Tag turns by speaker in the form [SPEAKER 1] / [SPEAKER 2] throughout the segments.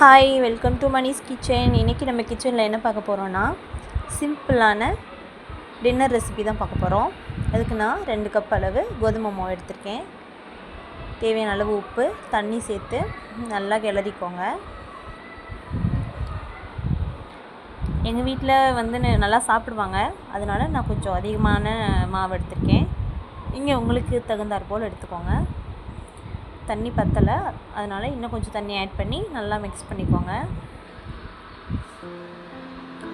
[SPEAKER 1] Hi, welcome to Mani's kitchen. இன்றைக்கி நம்ம கிச்சனில் என்ன பார்க்க போகிறோன்னா, சிம்பிளான டின்னர் ரெசிபி தான் பார்க்க போகிறோம். அதுக்கு நான் 2 கப் அளவு கோதுமை மாவு எடுத்திருக்கேன். தேவையான அளவு உப்பு, தண்ணி சேர்த்து நல்லா கிளறிக்கோங்க. எங்கள் வீட்டில் நல்லா சாப்பிடுவாங்க, அதனால் நான் கொஞ்சம் அதிகமான மாவு எடுத்திருக்கேன். இங்கே உங்களுக்கு தகுந்தாற் போல் எடுத்துக்கோங்க. தண்ணி பத்தலை, அதனால் இன்னும் கொஞ்சம் தண்ணி ஆட் பண்ணி நல்லா மிக்ஸ் பண்ணிக்கோங்க.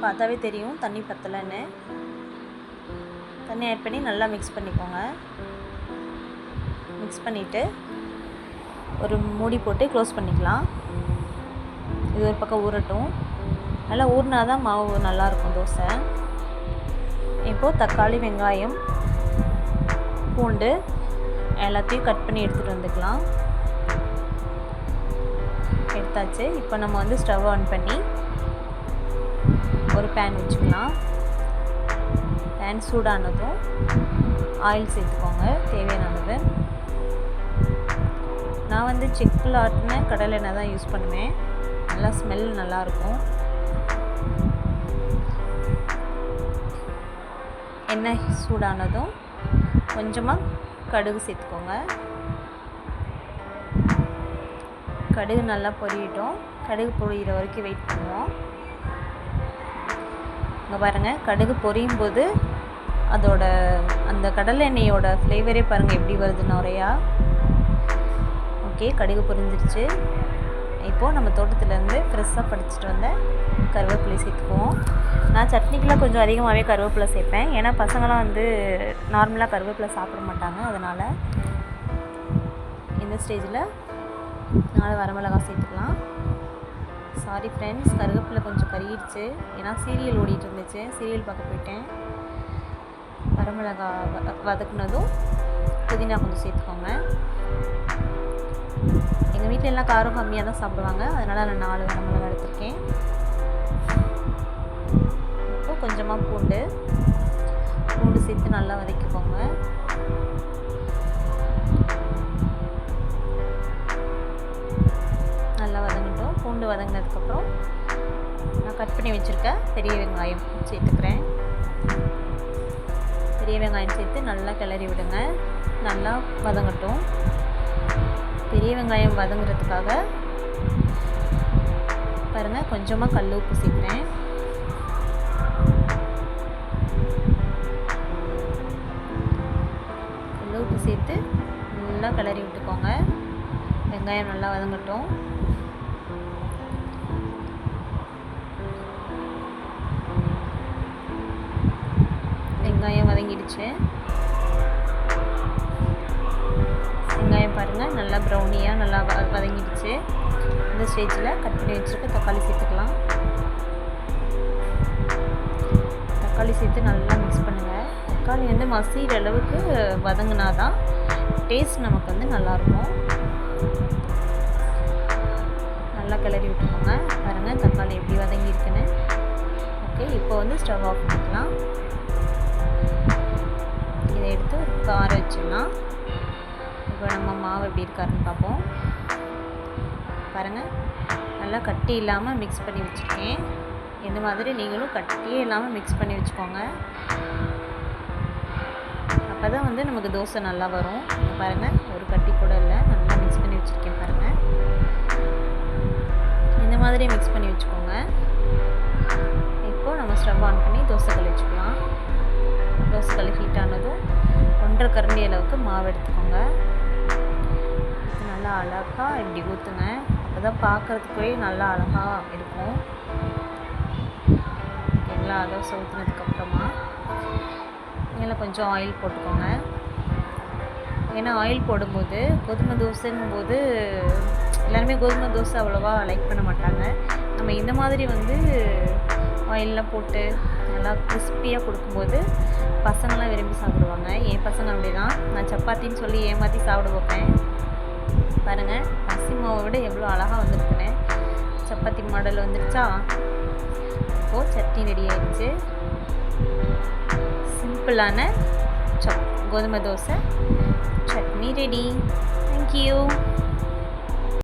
[SPEAKER 1] பார்த்தாவே தெரியும் தண்ணி பத்தலைன்னு. தண்ணி ஆட் பண்ணி நல்லா மிக்ஸ் பண்ணிக்கோங்க. மிக்ஸ் பண்ணிவிட்டு ஒரு மூடி போட்டு க்ளோஸ் பண்ணிக்கலாம். இது ஒரு பக்கம் ஊறட்டும். நல்லா ஊறினா தான் மாவு நல்லாயிருக்கும் தோசை. இப்போது தக்காளி, வெங்காயம், பூண்டு எல்லாத்தையும் கட் பண்ணி எடுத்துகிட்டு வந்துக்கலாம். எடுத்தாச்சு. இப்போ நம்ம ஸ்டவ் ஆன் பண்ணி ஒரு பேன் வச்சுக்கலாம். பேன் சூடானதும் ஆயில் சேர்த்துக்கோங்க தேவையான அளவு. நான் செக்கில் ஆட்டின கடலை எண்ணெய் தான் யூஸ் பண்ணுவேன். நல்லா ஸ்மெல் நல்லாயிருக்கும். எண்ணெய் சூடானதும் கொஞ்சமாக கடுகு சேர்த்துக்கோங்க. கடுகு நல்லா பொரியட்டும். கடுகு பொரியிற வரைக்கும் வெயிட் பண்ணுவோம். இங்கே பாருங்கள், கடுகு பொரியும் போது அதோட அந்த கடலை எண்ணெயோட ஃப்ளேவரே பாருங்கள் எப்படி வருதுன்னு நிறையா. ஓகே, கடுகு பொரிஞ்சிருச்சு. இப்போது நம்ம தோட்டத்துலேருந்து ஃப்ரெஷ்ஷாக பறிச்சிட்டு வந்த கருவேப்பிலை சேர்த்துக்குவோம். நான் சட்னிக்கெலாம் கொஞ்சம் அதிகமாகவே கருவேப்பிலை சேர்ப்பேன். ஏன்னா பசங்களாம் நார்மலாக கருவேப்பிலை சாப்பிட மாட்டாங்க. அதனால் இந்த ஸ்டேஜில் 4 வரமிளகாய் சேர்த்துக்கலாம். சாரி ஃப்ரெண்ட்ஸ், கருவேப்பிலை கொஞ்சம் கருகிடுச்சு. ஏன்னா சீரியல் ஓடிட்டு இருந்துச்சு, சீரியல் பார்க்க போயிட்டேன். வரமிளகாய் வதக்குனதும் புதினா கொஞ்சம் சேர்த்துக்கோங்க. எங்கள் வீட்டில் எல்லாம் காரம் கம்மியாக தான் சாப்பிடுவாங்க, அதனால் நான் 4 வரமிளகாய் எடுத்திருக்கேன். இப்போ கொஞ்சமாக பூண்டு சேர்த்து நல்லா வதக்கிக்கோங்க. நல்லா வதங்கட்டும். பூண்டு வதங்கினதுக்கப்புறம் நான் கட் பண்ணி வச்சுருக்க பெரிய வெங்காயம் சேர்த்துக்கிறேன். பெரிய வெங்காயம் சேர்த்து நல்லா கிளறி விடுங்க. நல்லா வதங்கட்டும். பெரிய வெங்காயம் வதங்குறதுக்காக பாருங்கள், கொஞ்சமாக கல் உப்பு சேர்க்குறேன். கல் உப்பு சேர்த்து நல்லா கிளறி விட்டுக்கோங்க. வெங்காயம் நல்லா வதங்கட்டும். வெங்காயம் வதங்கிடுச்சு. வெங்காயம் பாருங்கள் நல்லா ப்ரௌனியாக நல்லா வதங்கிடுச்சு. இந்த ஸ்டேஜில் கட் பண்ணி வச்சுருக்க தக்காளி சேர்த்துக்கலாம். தக்காளி சேர்த்து நல்லா மிக்ஸ் பண்ணுங்கள். தக்காளி மசிகிற அளவுக்கு வதங்கினா தான் டேஸ்ட் நமக்கு நல்லாயிருக்கும். நல்லா கிளறி விட்டுக்கோங்க. பாருங்கள் தக்காளி எப்படி வதங்கியிருக்குன்னு. ஓகே, இப்போ ஸ்டவ் ஆஃப் பண்ணிக்கலாம். இதை எடுத்து ஒரு கார வச்சிடலாம். இப்போ நம்ம மாவு எப்படி இருக்காருன்னு பார்ப்போம். பாருங்கள், நல்லா கட்டி இல்லாமல் மிக்ஸ் பண்ணி வச்சுருக்கேன். இந்த மாதிரி நீங்களும் கட்டியே இல்லாமல் மிக்ஸ் பண்ணி வச்சுக்கோங்க. அப்போ தான் நமக்கு தோசை நல்லா வரும். பாருங்கள், ஒரு கட்டி கூட இல்லை, நல்லா மிக்ஸ் பண்ணி வச்சுருக்கேன். பாருங்கள், இந்த மாதிரி மிக்ஸ் பண்ணி வச்சுக்கோங்க. இப்போது நம்ம ஸ்டவ் ஆன் பண்ணி தோசைக்கல் வச்சுக்கலாம். தோசைக்கல் ஹீட் ஆனதும் 1.5 கரண்டி அளவுக்கு மாவு எடுத்துக்கோங்க. இது நல்லா அழகாக இப்படி ஊற்றுங்க. அப்போ தான் பார்க்குறதுக்கே நல்லா அழகாக இருக்கும். ஓகேங்களா? தோசை ஊற்றுனதுக்கப்புறமா மேலே கொஞ்சம் ஆயில் போட்டுக்கோங்க. ஏன்னா ஆயில் போடும்போது கோதுமை தோசைங்கும்போது எல்லாருமே கோதுமை தோசை அவ்வளோவா லைக் பண்ண மாட்டாங்க. நம்ம இந்த மாதிரி ஆயிலெலாம் போட்டு நல்லா கிறிஸ்பியாக கொடுக்கும்போது பசங்களாம் விரும்பி சாப்பிடுவாங்க. என் பசங்க அப்படி தான். நான் சப்பாத்தின்னு சொல்லி ஏமாற்றி சாப்பிட வைப்பேன். பாருங்கள், அரிசி மாவை விட எவ்வளோ அழகாக வந்திருக்குன்னு. சப்பாத்தி மாடல் வந்துருச்சா? இப்போது சட்னி ரெடி ஆயிடுச்சு. சிம்பிளான கோதுமை தோசை சட்னி ரெடி. தேங்க்யூ.